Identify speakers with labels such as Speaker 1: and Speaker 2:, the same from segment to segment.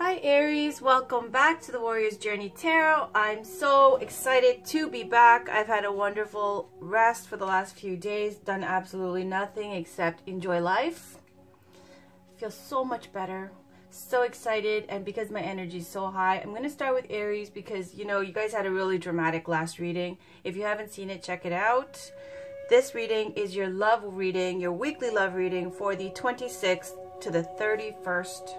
Speaker 1: Hi Aries, welcome back to the Warrior's Journey Tarot. I'm so excited to be back. I've had a wonderful rest for the last few days, done absolutely nothing except enjoy life. Feel so much better, so excited, and because my energy is so high, I'm going to start with Aries because, you know, you guys had a really dramatic last reading. If you haven't seen it, check it out. This reading is your love reading, your weekly love reading for the 26th to the 31st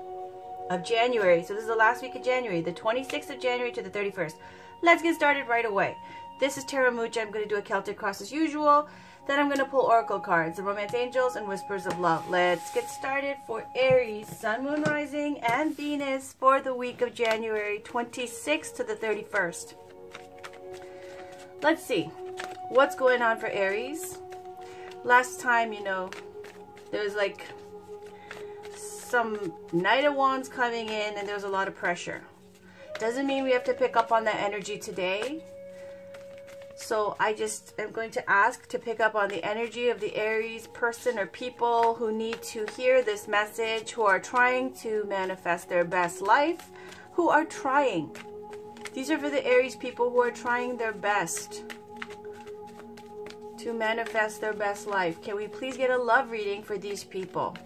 Speaker 1: of January. So this is the last week of January, the 26th of January to the 31st. Let's get started right away. This is Tarot Mucha. I'm going to do a Celtic cross as usual. Then I'm going to pull oracle cards, the romance angels and whispers of love. Let's get started for Aries, Sun, Moon, Rising, and Venus for the week of January 26th to the 31st. Let's see what's going on for Aries. Last time, you know, there was like some Knight of Wands coming in and there's a lot of pressure. Doesn't mean we have to pick up on that energy today. So I just am going to ask to pick up on the energy of the Aries person or people who need to hear this message, who are trying to manifest their best life, who are trying. These are for the Aries people who are trying their best to manifest their best life. Can we please get a love reading for these people?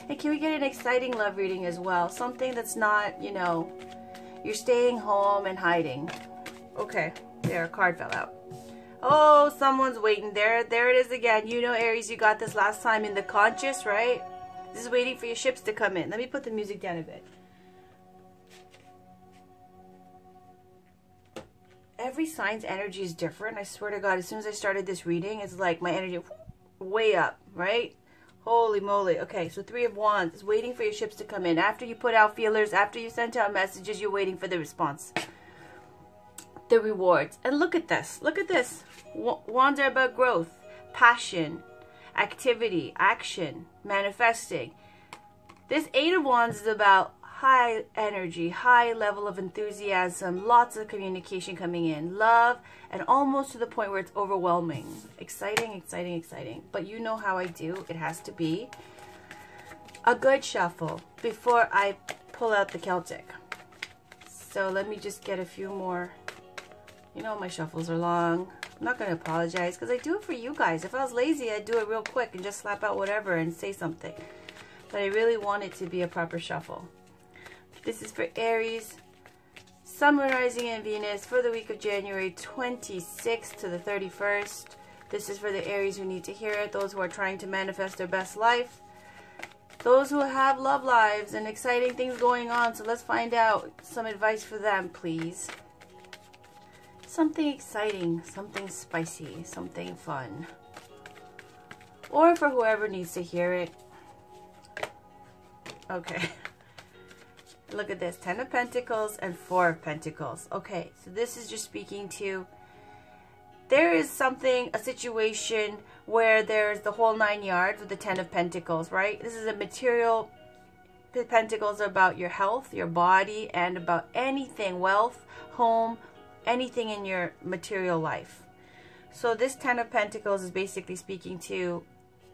Speaker 1: And can we get an exciting love reading as well? Something that's not, you know, you're staying home and hiding. Okay, there, a card fell out. Oh, someone's waiting. There it is again. You know, Aries, you got this last time in the conscious, right? This is waiting for your ships to come in. Let me put the music down a bit. Every sign's energy is different. I swear to God, as soon as I started this reading, it's like my energy way up, right? Holy moly. Okay, so Three of Wands is waiting for your ships to come in. After you put out feelers, after you sent out messages, you're waiting for the response. The rewards. And look at this. Look at this. Wands are about growth, passion, activity, action, manifesting. This Eight of Wands is about high energy, high level of enthusiasm, lots of communication coming in, love, and almost to the point where it's overwhelming. Exciting, exciting, exciting. But you know how I do. It has to be a good shuffle before I pull out the Celtic. So let me just get a few more. You know, my shuffles are long. I'm not going to apologize because I do it for you guys. If I was lazy, I'd do it real quick and just slap out whatever and say something. But I really want it to be a proper shuffle. This is for Aries, Sun, Moon, Rising, and Venus for the week of January 26th to the 31st. This is for the Aries who need to hear it, those who are trying to manifest their best life, those who have love lives and exciting things going on. So let's find out some advice for them, please. Something exciting, something spicy, something fun. Or for whoever needs to hear it. Okay. Look at this, 10 of Pentacles and 4 of Pentacles. Okay, so this is just speaking to, there is something, a situation where there's the whole 9 yards with the 10 of Pentacles, right? This is a material, the Pentacles are about your health, your body, and about anything, wealth, home, anything in your material life. So this 10 of Pentacles is basically speaking to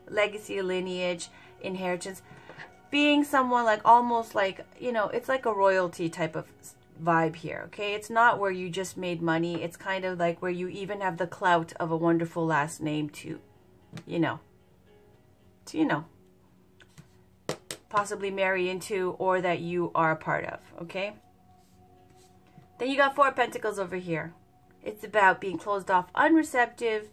Speaker 1: legacy, lineage, inheritance. Being someone like almost like, you know, it's like a royalty type of vibe here, okay? It's not where you just made money. It's kind of like where you even have the clout of a wonderful last name to, possibly marry into or that you are a part of, okay? Then you got 4 of Pentacles over here. It's about being closed off, unreceptive,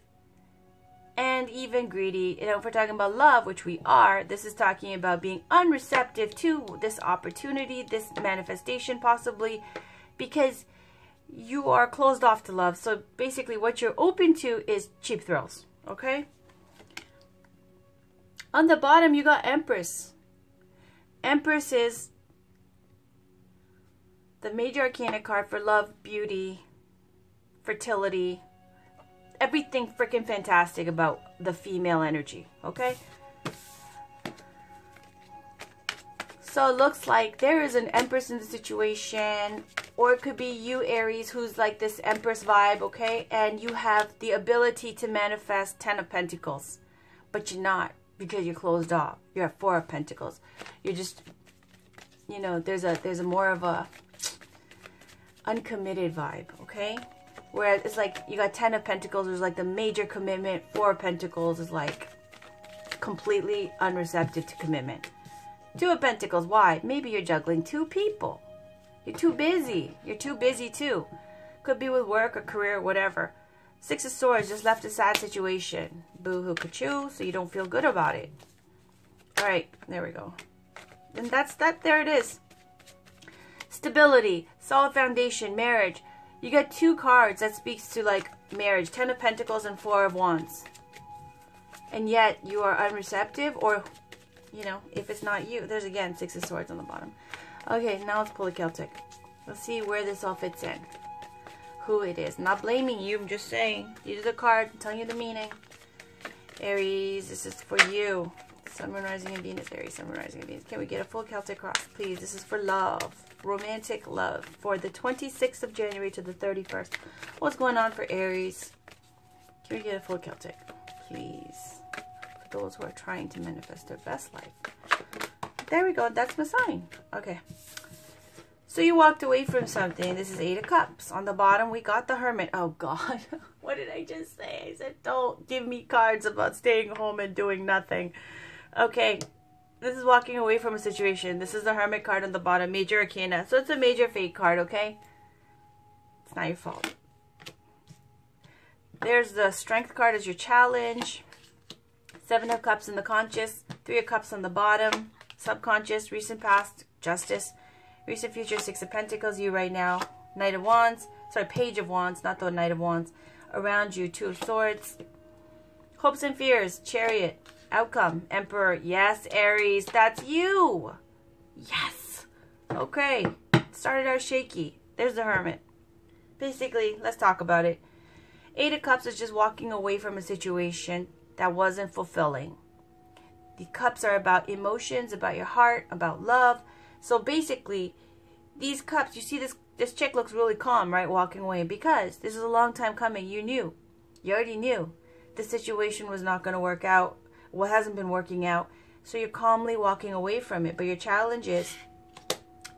Speaker 1: and even greedy. You know, if we're talking about love, which we are, this is talking about being unreceptive to this opportunity, this manifestation possibly, because you are closed off to love. So basically what you're open to is cheap thrills, okay? On the bottom, you got Empress. Empress is the major arcana card for love, beauty, fertility, everything freaking fantastic about the female energy, okay? So it looks like there is an Empress in the situation, or it could be you, Aries, who's like this Empress vibe, okay? And you have the ability to manifest 10 of Pentacles, but you're not because you're closed off. You're at 4 of Pentacles. You're just you know, there's a more of a uncommitted vibe, okay? Whereas it's like you got 10 of Pentacles, there's like the major commitment. 4 of Pentacles is like completely unreceptive to commitment. 2 of Pentacles, why? Maybe you're juggling 2 people. You're too busy. You're too busy too. Could be with work or career or whatever. 6 of Swords, just left a sad situation. Boo-hoo, ka-choo, so you don't feel good about it. All right, there we go. And that's that. There it is. Stability, solid foundation, marriage. You got 2 cards that speaks to like marriage. 10 of Pentacles and 4 of Wands. And yet you are unreceptive, or, you know, if it's not you. There's again 6 of Swords on the bottom. Okay, now let's pull a Celtic. Let's see where this all fits in. Who it is. I'm not blaming you. I'm just saying. These are the cards. I'm telling you the meaning. Aries, this is for you. Sun, Moon, Rising, and Venus. Aries, Sun, Moon, Rising, and Venus. Can we get a full Celtic cross, please? This is for love. Romantic love. For the 26th of January to the 31st. What's going on for Aries? Can we get a full Celtic, please? For those who are trying to manifest their best life. There we go. That's my sign. Okay. So you walked away from something. This is 8 of Cups. On the bottom, we got the Hermit. Oh, God. What did I just say? I said, don't give me cards about staying home and doing nothing. Okay. This is walking away from a situation. This is the Hermit card on the bottom. Major Arcana. So it's a major fate card, okay? It's not your fault. There's the Strength card as your challenge. 7 of Cups in the conscious. 3 of Cups on the bottom. Subconscious. Recent past. Justice. Recent future, 6 of Pentacles, you right now. Knight of Wands. Sorry, Page of Wands, not the Knight of Wands. Around you, 2 of Swords. Hopes and fears, Chariot. Outcome, Emperor. Yes, Aries, that's you. Yes. Okay. Started out shaky. There's the Hermit. Basically, let's talk about it. 8 of Cups is just walking away from a situation that wasn't fulfilling. The Cups are about emotions, about your heart, about love. So basically, these cups, you see this chick looks really calm, right, walking away, because this is a long time coming. You knew. You already knew the situation was not going to work out. What hasn't been working out. So you're calmly walking away from it. But your challenge is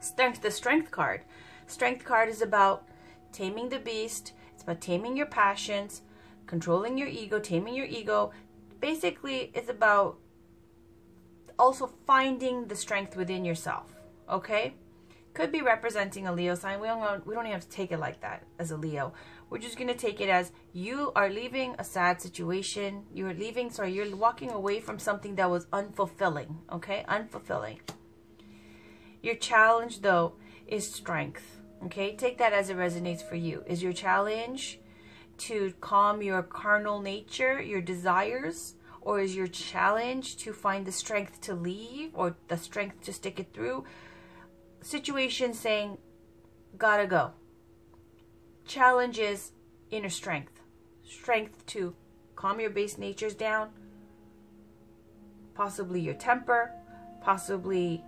Speaker 1: strength, the Strength card. Strength card is about taming the beast. It's about taming your passions, controlling your ego, taming your ego. Basically, it's about also finding the strength within yourself. Okay, could be representing a Leo sign. We don't even have to take it like that as a Leo. We're just going to take it as you are leaving a sad situation. You're walking away from something that was unfulfilling. Okay, unfulfilling. Your challenge though is strength. Okay, take that as it resonates for you. Is your challenge to calm your carnal nature, your desires? Or is your challenge to find the strength to leave, or the strength to stick it through? Situation saying, gotta go. Challenge is inner strength. Strength to calm your base natures down. Possibly your temper. Possibly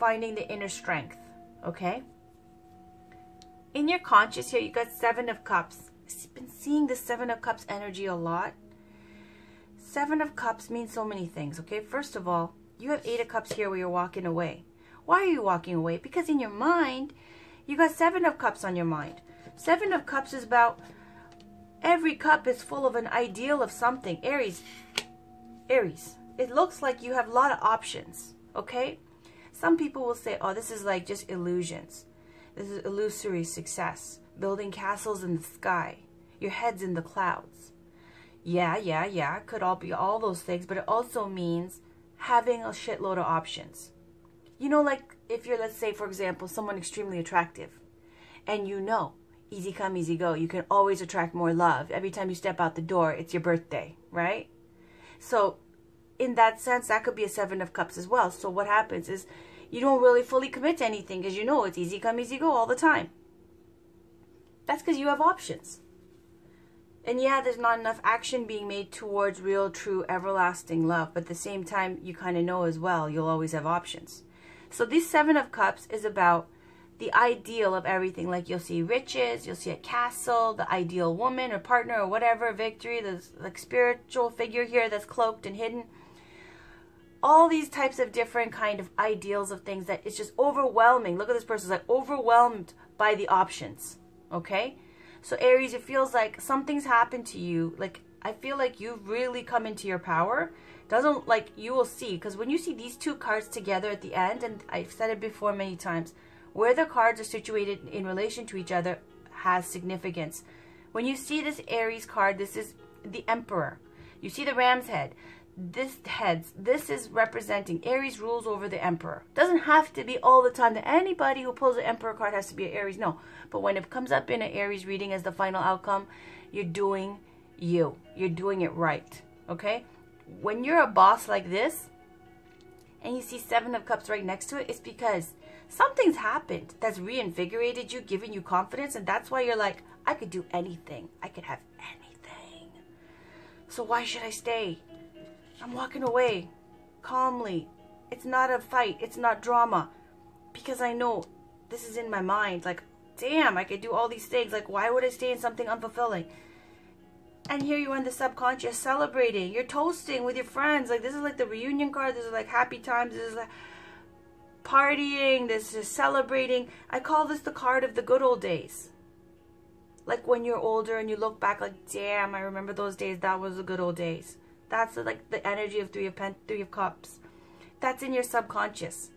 Speaker 1: finding the inner strength. Okay? In your conscious here, you got 7 of Cups. I've been seeing the 7 of Cups energy a lot. 7 of Cups means so many things, okay? First of all, you have 8 of Cups here where you're walking away. Why are you walking away? Because in your mind, you got 7 of Cups on your mind. 7 of Cups is about every cup is full of an ideal of something. Aries, it looks like you have a lot of options, okay? Some people will say, oh, this is like just illusions. This is illusory success. Building castles in the sky. Your head's in the clouds. Yeah. Could all be all those things, but it also means having a shitload of options. You know, like if you're, let's say, for example, someone extremely attractive, and you know, easy come, easy go, you can always attract more love. Every time you step out the door, it's your birthday, right? So in that sense, that could be a 7 of Cups as well. So what happens is you don't really fully commit to anything because you know it's easy come, easy go all the time. That's because you have options. And yeah, there's not enough action being made towards real, true, everlasting love. But at the same time, you kind of know as well, you'll always have options. So this 7 of Cups is about the ideal of everything. Like you'll see riches, you'll see a castle, the ideal woman or partner or whatever, victory, the like spiritual figure here that's cloaked and hidden. all these types of different kind of ideals of things that it's just overwhelming. Look at this person's like overwhelmed by the options. Okay? So Aries, it feels like something's happened to you. Like, I feel like you've really come into your power. Doesn't, like, you will see, because when you see these two cards together at the end, and I've said it before many times, where the cards are situated in relation to each other has significance. When you see this Aries card, this is the Emperor. You see the ram's head. This is representing Aries rules over the Emperor. Doesn't have to be all the time that anybody who pulls the Emperor card has to be an Aries. No. But when it comes up in an Aries reading as the final outcome, you're doing you. You're doing it right. Okay? When you're a boss like this, and you see Seven of Cups right next to it, it's because something's happened that's reinvigorated you, giving you confidence, and that's why you're like, I could do anything. I could have anything. So why should I stay? I'm walking away calmly. It's not a fight. It's not drama. Because I know this is in my mind. Like, damn, I could do all these things. Like, why would I stay in something unfulfilling? And here you are in the subconscious celebrating. You're toasting with your friends. Like, this is like the reunion card. This is like happy times. This is like partying. This is celebrating. I call this the card of the good old days. Like when you're older and you look back like, damn, I remember those days. That was the good old days. That's like the energy of Three of Cups. That's in your subconscious.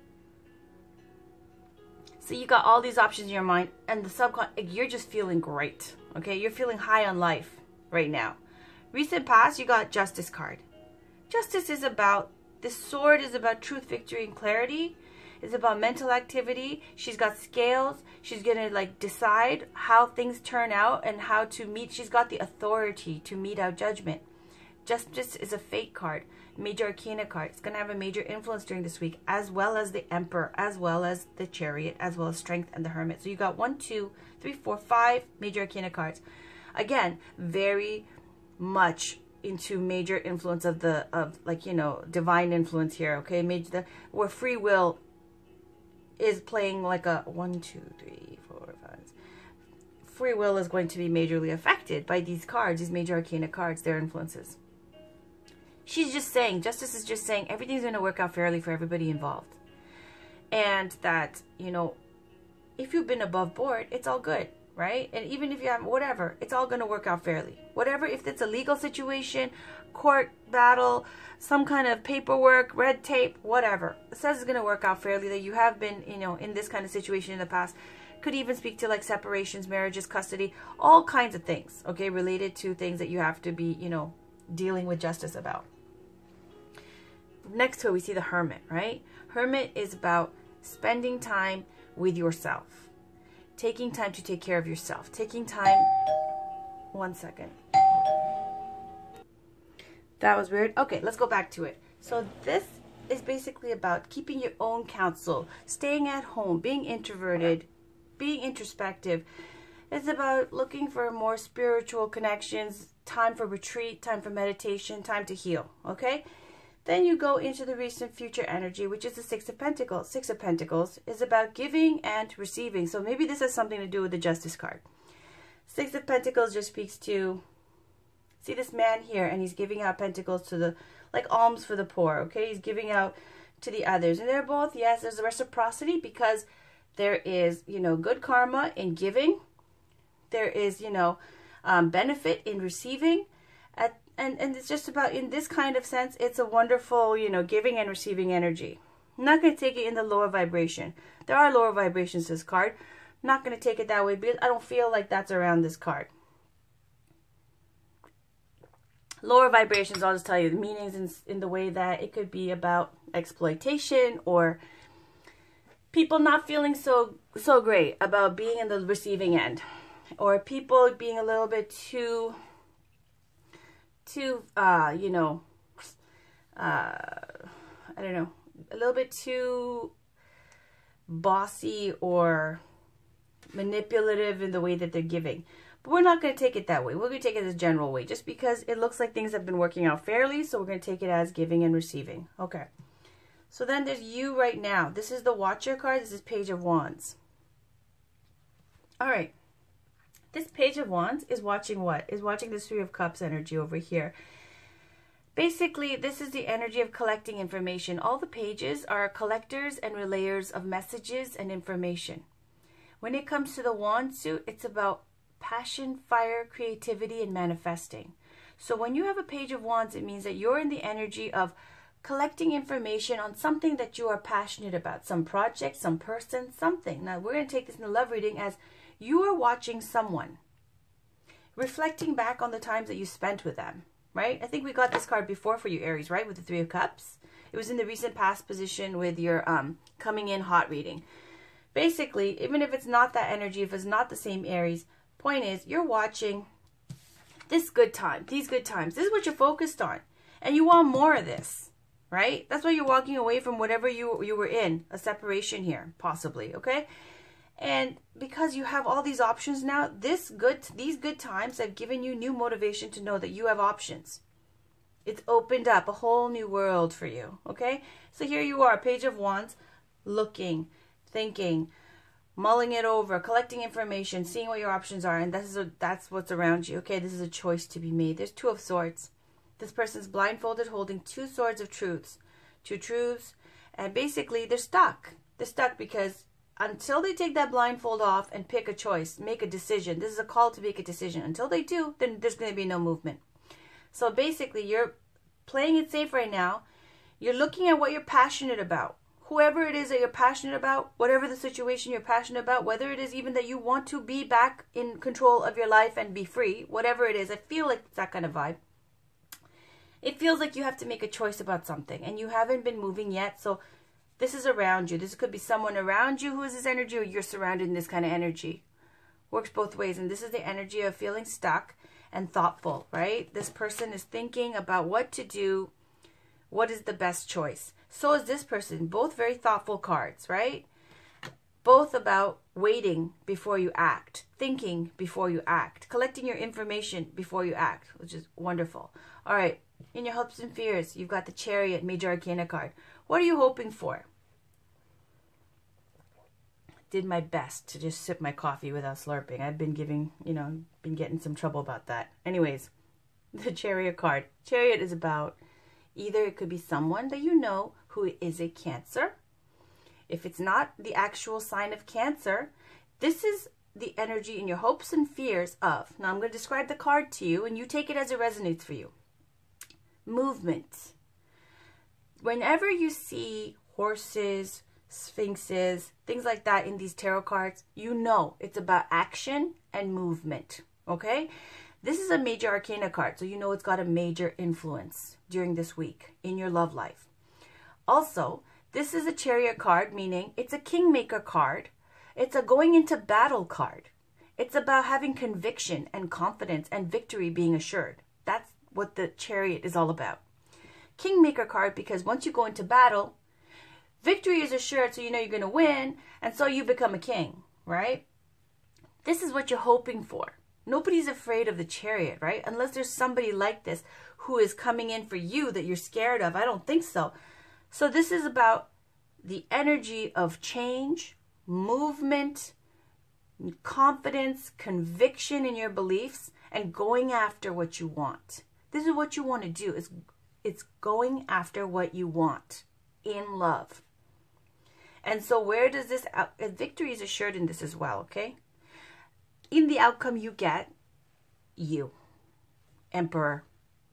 Speaker 1: So you got all these options in your mind, and the subconscious, you're just feeling great. Okay, you're feeling high on life right now. Recent past, you got Justice card. Justice is about, this sword is about truth, victory, and clarity. It's about mental activity. She's got scales. She's going to like decide how things turn out and how to meet. She's got the authority to mete out judgment. Justice is a fate card, major arcana card. It's going to have a major influence during this week, as well as the Emperor, as well as the Chariot, as well as Strength and the Hermit. So you got 1, 2, 3, 4, 5 major arcana cards. Again, very much into major influence of like, you know, divine influence here. Okay, where free will is playing like a 1, 2, 3, 4, 5. Free will is going to be majorly affected by these cards, these major arcana cards, their influences. She's just saying, Justice is just saying, everything's going to work out fairly for everybody involved. And that, you know, if you've been above board, it's all good, right? And even if you have whatever, it's all going to work out fairly. Whatever, if it's a legal situation, court battle, some kind of paperwork, red tape, whatever. It says it's going to work out fairly, that you have been, you know, in this kind of situation in the past. Could even speak to like separations, marriages, custody, all kinds of things, okay, related to things that you have to be, you know, dealing with justice about. Next to it, we see the Hermit, right? Hermit is about spending time with yourself. Taking time to take care of yourself. Taking time... One second. That was weird. Okay, let's go back to it. So this is basically about keeping your own counsel, staying at home, being introverted, being introspective. It's about looking for more spiritual connections, time for retreat, time for meditation, time to heal, okay? Then you go into the recent future energy, which is the Six of Pentacles. Six of Pentacles is about giving and receiving. So maybe this has something to do with the Justice card. Six of Pentacles just speaks to, see this man here, and he's giving out pentacles to the, like alms for the poor, okay? He's giving out to the others. And they're both, yes, there's a reciprocity because there is, you know, good karma in giving. There is, you know, benefit in receiving. And it's just about, in this kind of sense, it's a wonderful, you know, giving and receiving energy. I'm not going to take it in the lower vibration. There are lower vibrations to this card. I'm not going to take it that way because I don't feel like that's around this card. Lower vibrations, I'll just tell you, the meanings in the way that it could be about exploitation or people not feeling so great about being in the receiving end. Or people being a little bit too you know, I don't know, a little bit too bossy or manipulative in the way that they're giving. But we're not going to take it that way. We're going to take it as a general way, just because it looks like things have been working out fairly, so we're going to take it as giving and receiving. Okay. So then there's you right now. This is the Watcher card. This is Page of Wands. All right. This Page of Wands is watching what? Is watching this Three of Cups energy over here. Basically, this is the energy of collecting information. All the pages are collectors and relayers of messages and information. When it comes to the wand suit, it's about passion, fire, creativity, and manifesting. So when you have a page of wands, it means that you're in the energy of collecting information on something that you are passionate about, some project, some person, something. Now, we're going to take this in the love reading as you are watching someone, reflecting back on the times that you spent with them, right? I think we got this card before for you, Aries, right? With the Three of Cups. It was in the recent past position with your coming in hot reading. Basically, even if it's not that energy, if it's not the same Aries, point is you're watching this good time, these good times. This is what you're focused on. And you want more of this, right? That's why you're walking away from whatever you were in, a separation here, possibly, okay? And because you have all these options now, these good times have given you new motivation to know that you have options. It's opened up a whole new world for you, okay? So here you are, Page of Wands, looking, thinking, mulling it over, collecting information, seeing what your options are, and that's what's around you. Okay, this is a choice to be made. There's Two of Swords. This person's blindfolded, holding two swords of truths, two truths, and basically they're stuck. They're stuck because until they take that blindfold off and pick a choice, make a decision. This is a call to make a decision. Until they do, then there's going to be no movement. So basically, you're playing it safe right now. You're looking at what you're passionate about. Whoever it is that you're passionate about, whatever the situation you're passionate about, whether it is even that you want to be back in control of your life and be free, whatever it is, I feel like it's that kind of vibe. It feels like you have to make a choice about something and you haven't been moving yet. So this is around you. This could be someone around you who is this energy, or you're surrounded in this kind of energy. Works both ways. And this is the energy of feeling stuck and thoughtful, right? This person is thinking about what to do. What is the best choice? So is this person. Both very thoughtful cards, right? Both about waiting before you act, thinking before you act, collecting your information before you act, which is wonderful. All right, in your hopes and fears, you've got the Chariot, Major Arcana card. What are you hoping for? Did my best to just sip my coffee without slurping. I've been been getting some trouble about that. Anyways, the Chariot card. Chariot is about either it could be someone that you know who is a Cancer. If it's not the actual sign of Cancer, this is the energy in your hopes and fears of. Now I'm going to describe the card to you and you take it as it resonates for you. Movement. Whenever you see horses, sphinxes, things like that in these tarot cards, you know it's about action and movement, okay? This is a Major Arcana card, so you know it's got a major influence during this week in your love life. Also, this is a Chariot card, meaning it's a Kingmaker card. It's a going into battle card. It's about having conviction and confidence and victory being assured. That's what the Chariot is all about. Kingmaker card, because once you go into battle, victory is assured, so you know you're going to win, and so you become a king, right? This is what you're hoping for. Nobody's afraid of the Chariot, right? Unless there's somebody like this who is coming in for you that you're scared of. I don't think so. So this is about the energy of change, movement, confidence, conviction in your beliefs, and going after what you want. This is what you want to do. It's going after what you want in love. And so where does this, victory is assured in this as well, okay? In the outcome you get, you, Emperor.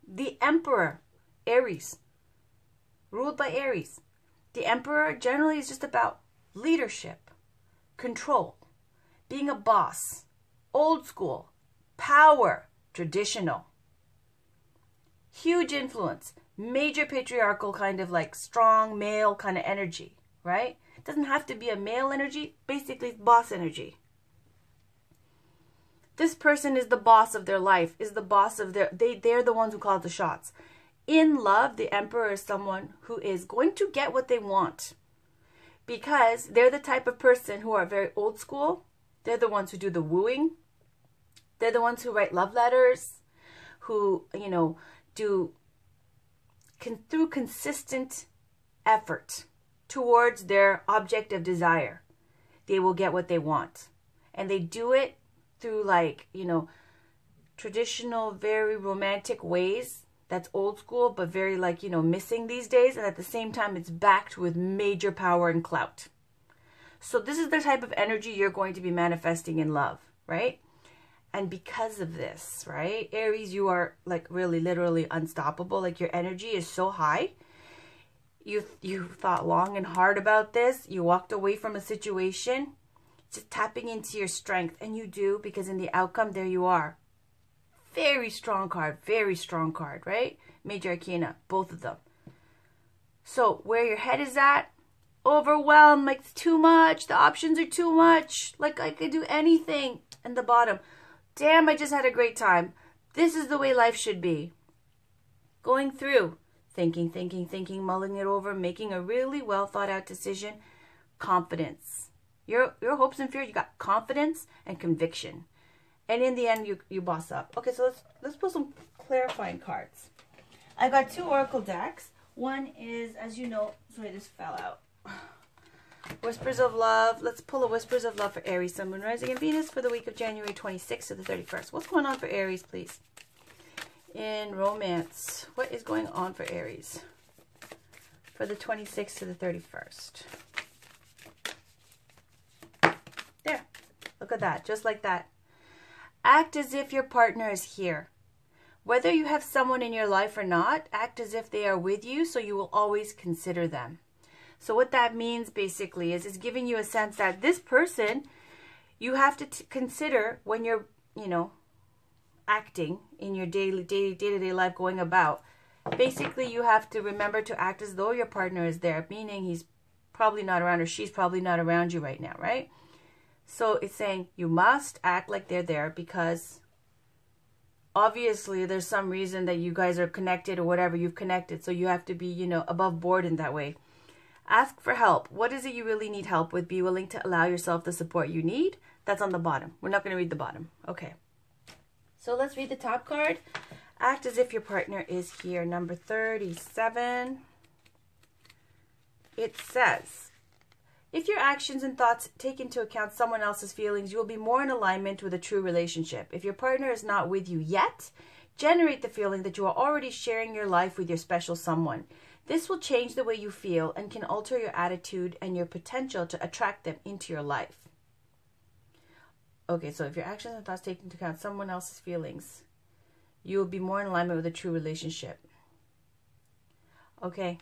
Speaker 1: The Emperor, Aries, ruled by Aries. The Emperor generally is just about leadership, control, being a boss, old school, power, traditional. Huge influence, major patriarchal kind of like strong male kind of energy, right? It doesn't have to be a male energy, basically it's boss energy. This person is the boss of their life, is the boss of they're the ones who call the shots. In love, the Emperor is someone who is going to get what they want because they're the type of person who are very old school. They're the ones who do the wooing. They're the ones who write love letters, who, through consistent effort towards their object of desire, they will get what they want. And they do it through traditional, very romantic ways that's old school, but very like, you know, missing these days. And at the same time, it's backed with major power and clout. So this is the type of energy you're going to be manifesting in love, right? And because of this, right, Aries, you are like really literally unstoppable. Like your energy is so high. You thought long and hard about this. You walked away from a situation, just tapping into your strength. And you do, because in the outcome, there you are. Very strong card, right? Major Arcana, both of them. So where your head is at, overwhelmed, like it's too much. The options are too much. Like I could do anything. And the bottom, damn, I just had a great time. This is the way life should be. Going through, thinking, mulling it over, making a really well thought out decision. Confidence. Your hopes and fears, you got confidence and conviction. And in the end, you boss up. Okay, so let's pull some clarifying cards. I got 2 oracle decks. One is, as you know, sorry, this fell out. Whispers of Love. Let's pull a Whispers of Love for Aries, Sun, Moon, Rising, and Venus for the week of January 26th to the 31st. What's going on for Aries, please? In romance, what is going on for Aries for the 26th to the 31st? There. Look at that. Just like that. Act as if your partner is here. Whether you have someone in your life or not, act as if they are with you, so you will always consider them. So what that means basically is it's giving you a sense that this person you have to consider when you're, you know, acting in your day-to-day life, going about. Basically, you have to remember to act as though your partner is there, meaning he's probably not around or she's probably not around you right now, right? So it's saying you must act like they're there because obviously there's some reason that you guys are connected or whatever, you've connected. So you have to be, you know, above board in that way. Ask for help. What is it you really need help with? Be willing to allow yourself the support you need. That's on the bottom. We're not going to read the bottom. Okay. So let's read the top card. Act as if your partner is here. Number 37. It says, if your actions and thoughts take into account someone else's feelings, you will be more in alignment with a true relationship. If your partner is not with you yet, generate the feeling that you are already sharing your life with your special someone. This will change the way you feel and can alter your attitude and your potential to attract them into your life. Okay, so if your actions and thoughts take into account someone else's feelings, you will be more in alignment with a true relationship. Okay,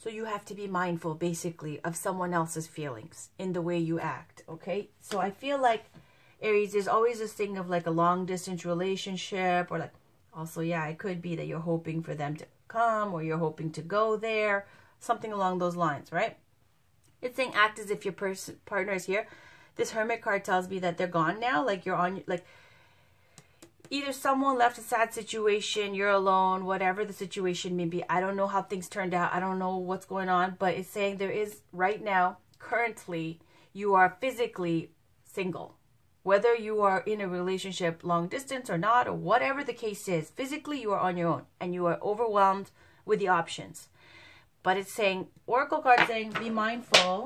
Speaker 1: so you have to be mindful, basically, of someone else's feelings in the way you act, okay? So I feel like, Aries, there's always this thing of like a long-distance relationship, or like, also, yeah, it could be that you're hoping for them to come, or you're hoping to go there, something along those lines, right? It's saying act as if your partner is here. This Hermit card tells me that they're gone now, like you're on, like either someone left a sad situation, you're alone, whatever the situation may be. I don't know how things turned out. I don't know what's going on, but it's saying there is right now, currently, you are physically single. Whether you are in a relationship long distance or not, or whatever the case is, physically you are on your own and you are overwhelmed with the options. But it's saying, Oracle card saying, be mindful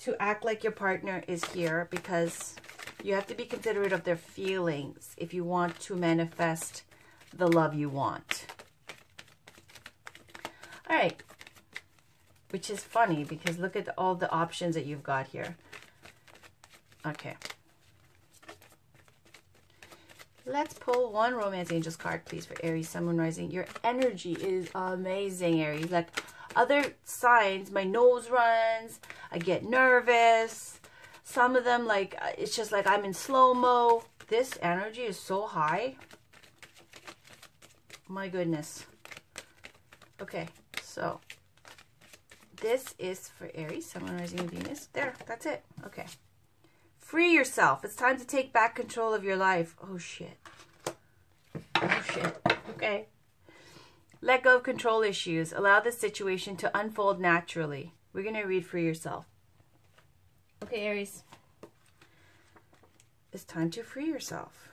Speaker 1: to act like your partner is here because you have to be considerate of their feelings if you want to manifest the love you want. All right. Which is funny because look at all the options that you've got here. Okay. Let's pull one Romance Angels card, please, for Aries, Sun, Moon, Rising. Your energy is amazing, Aries. Like other signs, my nose runs, I get nervous. Some of them, like, it's just like I'm in slow-mo. This energy is so high. My goodness. Okay, so this is for Aries, Sun, Moon, Rising, and Venus. There, that's it. Okay. Free yourself. It's time to take back control of your life. Oh, shit. Oh, shit. Okay. Let go of control issues. Allow the situation to unfold naturally. We're going to read Free Yourself. Okay, Aries. It's time to free yourself.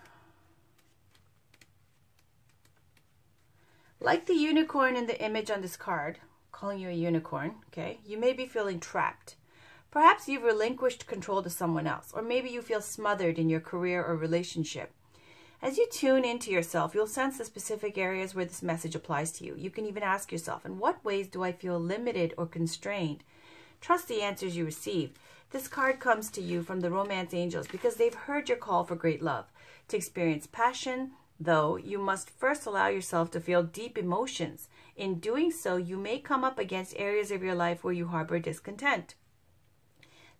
Speaker 1: Like the unicorn in the image on this card, calling you a unicorn, okay, you may be feeling trapped. Perhaps you've relinquished control to someone else, or maybe you feel smothered in your career or relationship. As you tune into yourself, you'll sense the specific areas where this message applies to you. You can even ask yourself, in what ways do I feel limited or constrained? Trust the answers you receive. This card comes to you from the romance angels because they've heard your call for great love. To experience passion, though, you must first allow yourself to feel deep emotions. In doing so, you may come up against areas of your life where you harbor discontent.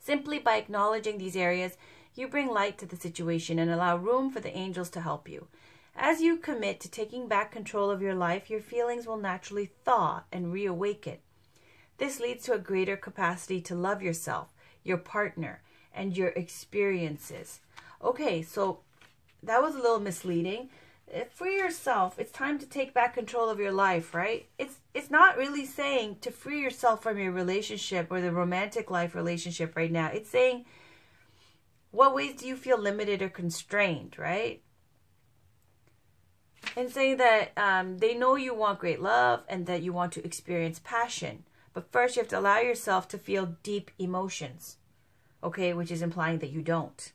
Speaker 1: Simply by acknowledging these areas, you bring light to the situation and allow room for the angels to help you. As you commit to taking back control of your life, your feelings will naturally thaw and reawaken. This leads to a greater capacity to love yourself, your partner, and your experiences. Okay, so that was a little misleading. For yourself, it's time to take back control of your life, right? It's not really saying to free yourself from your relationship or the romantic life relationship right now. It's saying, what ways do you feel limited or constrained, right? And saying that they know you want great love and that you want to experience passion. But first, you have to allow yourself to feel deep emotions, okay? Which is implying that you don't.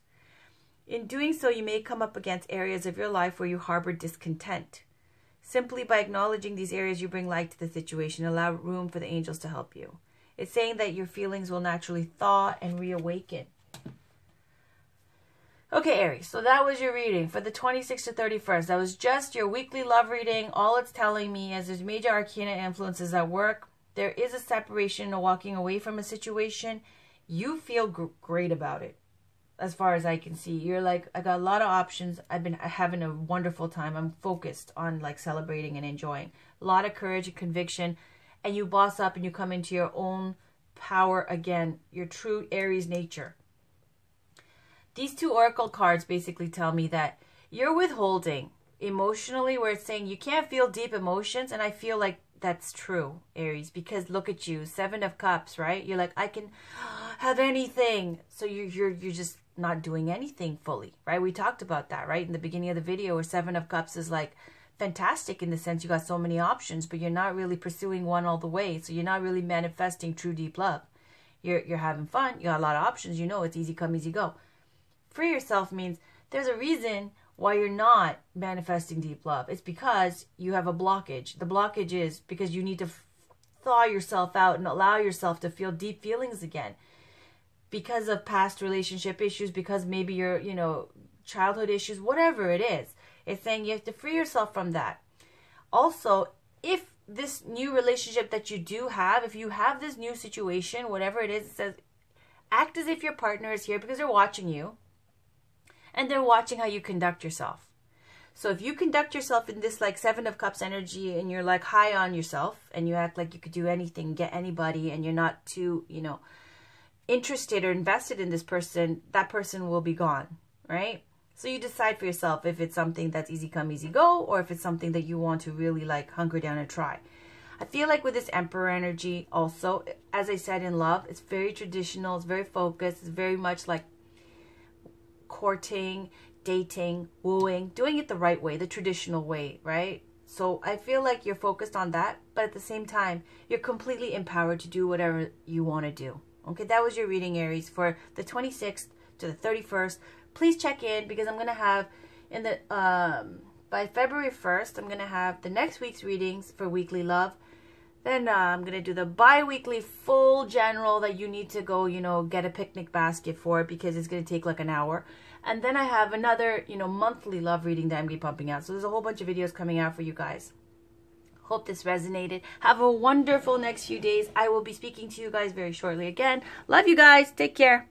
Speaker 1: In doing so, you may come up against areas of your life where you harbor discontent. Simply by acknowledging these areas, you bring light to the situation and allow room for the angels to help you. It's saying that your feelings will naturally thaw and reawaken. Okay, Aries, so that was your reading for the 26th to 31st. That was just your weekly love reading. All it's telling me is there's major arcana influences at work. There is a separation or walking away from a situation. You feel great about it. As far as I can see, you're like, I got a lot of options. I've been having a wonderful time. I'm focused on like celebrating and enjoying. A lot of courage and conviction. And you boss up and you come into your own power again. Your true Aries nature. These two oracle cards basically tell me that you're withholding emotionally, where it's saying you can't feel deep emotions. And I feel like that's true, Aries, because look at you, 7 of Cups, right? You're like, I can have anything. So you're just not doing anything fully, right? We talked about that, right? In the beginning of the video, where 7 of Cups is like fantastic in the sense you got so many options, but you're not really pursuing one all the way. So you're not really manifesting true deep love. You're having fun. You got a lot of options. You know, it's easy come, easy go. Free yourself means there's a reason why you're not manifesting deep love. It's because you have a blockage. The blockage is because you need to thaw yourself out and allow yourself to feel deep feelings again. Because of past relationship issues, because maybe your, childhood issues, whatever it is. It's saying you have to free yourself from that. Also, if this new relationship that you do have, if you have this new situation, whatever it is, it says, act as if your partner is here because they're watching you. And they're watching how you conduct yourself. So if you conduct yourself in this like 7 of Cups energy and you're like high on yourself and you act like you could do anything, get anybody, and you're not too, interested or invested in this person, that person will be gone, right? So you decide for yourself if it's something that's easy come, easy go, or if it's something that you want to really like hunker down and try. I feel like with this Emperor energy also, as I said in love, it's very traditional, it's very focused, it's very much like courting, dating, wooing, doing it the right way, the traditional way, right? So I feel like you're focused on that, but at the same time, you're completely empowered to do whatever you want to do. Okay, that was your reading, Aries, for the 26th to the 31st. Please check in because I'm going to have in the by February 1st, I'm going to have the next week's readings for weekly love. Then I'm going to do the bi-weekly full general that you need to go, get a picnic basket for because it's going to take like an hour. And then I have another, monthly love reading that I'm going to be pumping out. So there's a whole bunch of videos coming out for you guys. Hope this resonated. Have a wonderful next few days. I will be speaking to you guys very shortly again. Love you guys. Take care.